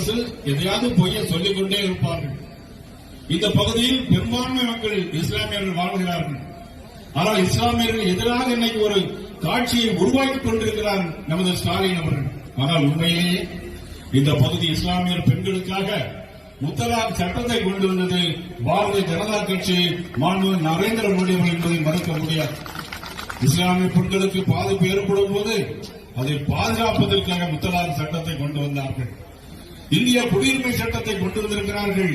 அரசு எதையாவது பொய்ய சொல்லிக் கொண்டே இருப்பார்கள். இந்த பகுதியில் பெரும்பான்மை மக்கள் இஸ்லாமியர்கள் வாழ்கிறார்கள். ஆனால் இஸ்லாமியர்கள் எதிராக இன்னைக்கு ஒரு காட்சியை உருவாக்கிக் கொண்டிருக்கிறார் நமது ஸ்டாலின் அவர்கள். ஆனால் உண்மையிலேயே இந்த பகுதி இஸ்லாமியர் பெண்களுக்காக முத்தலாக் சட்டத்தை கொண்டு வந்தது பாரதிய ஜனதா கட்சி மாண்புமிகு நரேந்திர மோடி அவர்கள் என்பதை மறுக்க முடியாது. இஸ்லாமிய பெண்களுக்கு பாதிப்பு ஏற்படும் போது அதை பாதுகாப்பதற்காக முத்தலாக் சட்டத்தை கொண்டு வந்தார்கள். இந்திய குடியுரிமை சட்டத்தை கொண்டு வந்திருக்கிறார்கள்.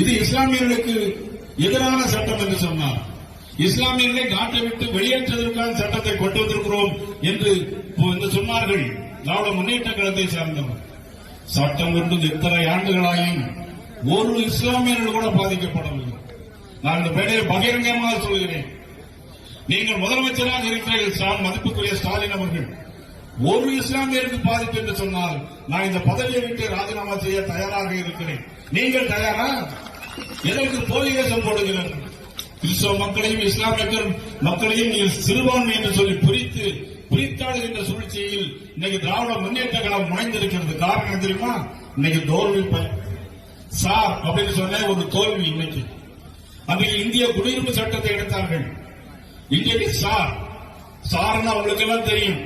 இது இஸ்லாமியர்களுக்கு எதிரான சட்டம் என்று சொன்னார். இஸ்லாமியர்களை நாட்டை விட்டு வெளியேற்றுவதற்கான சட்டத்தை கொண்டு வந்திருக்கிறோம் என்று சொன்னார்கள். திராவிட முன்னேற்ற கழகத்தை சார்ந்தவர் சட்டம் கொண்டு எத்தனை ஆண்டுகளாயும் ஒரு இஸ்லாமியர்கள் கூட பாதிக்கப்படவில்லை. நான் இந்த மேடையை பகிரங்கமாக சொல்கிறேன். நீங்கள் முதலமைச்சராக இருக்கிறீர்கள் மதிப்புக்குரிய ஸ்டாலின் அவர்கள். ஒரு இஸ்லாமியருக்கு பாதிப்பு என்று சொன்னால் நான் இந்த பதவியை விட்டு ராஜினாமா செய்ய தயாராக இருக்கிறேன். நீங்கள் தயாரா? எதற்கு போலி வேஷம் போடுகிறீர்கள்? கிறிஸ்தவ மக்களையும் இஸ்லாமிய மக்களையும் நீங்கள் சிறுபான்மை என்று சொல்லி பிரித்தாளுகின்ற சூழ்ச்சியில் இன்னைக்கு திராவிட முன்னேற்ற கழகம் முனைந்திருக்கிறது. காரணம் தெரியுமா? இன்னைக்கு தோல்வி சார் அப்படின்னு சொன்ன ஒரு தோல்வி. இன்னைக்கு அன்றைக்கு இந்திய குடியுரிமை சட்டத்தை எடுத்தார்கள். இன்றைக்கு சார்னா உங்களுக்கு எல்லாம் தெரியும்.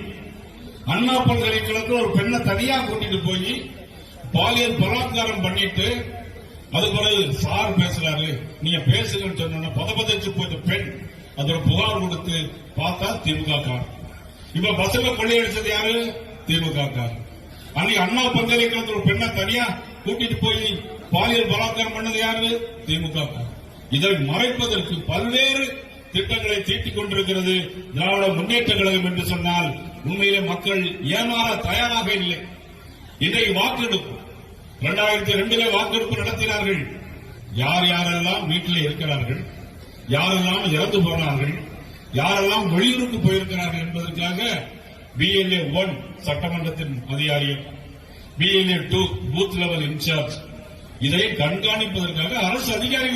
அண்ணா பல்கலைக்கழகத்தில் ஒரு பெண்ணை தனியா கூட்டிட்டு போய் பாலியல் பலாத்காரம் பண்ணிட்டு அது பிறகு சார் பேசுறாரு, நீங்க பேசுங்கன்னு சொன்ன பதபதிச்சு போயிட்ட பெண் அதோட புகார் கொடுத்து பார்த்தா திமுக கார். இப்ப பஸ்ல கொள்ளையடிச்சது யாரு? திமுக கார். அன்னைக்கு அண்ணா பல்கலைக்கழகத்தில் ஒரு பெண்ணை தனியா கூட்டிட்டு போய் பாலியல் பலாத்காரம் பண்ணது யாரு? திமுக கார். இதை மறைப்பதற்கு பல்வேறு திட்டங்களை தீட்டிக் கொண்டிருக்கிறது திராவிட முன்னேற்ற கழகம் என்று சொன்னால் உண்மையிலே மக்கள் ஏமாற தயாராக இல்லை. இன்றைக்கு வாக்கெடுப்பு 2002 வாக்கெடுப்பு நடத்தினார்கள். யார் யாரெல்லாம் வீட்டில் இருக்கிறார்கள், யாரெல்லாம் இறந்து போனார்கள், யாரெல்லாம் வெளியூருக்கு போயிருக்கிறார்கள் என்பதற்காக BLA 1 சட்டமன்றத்தின் அதிகாரிகள், BLA 2 பூத் லெவல் இன்சார்ஜ் இதை கண்காணிப்பதற்காக அரசு அதிகாரிகள்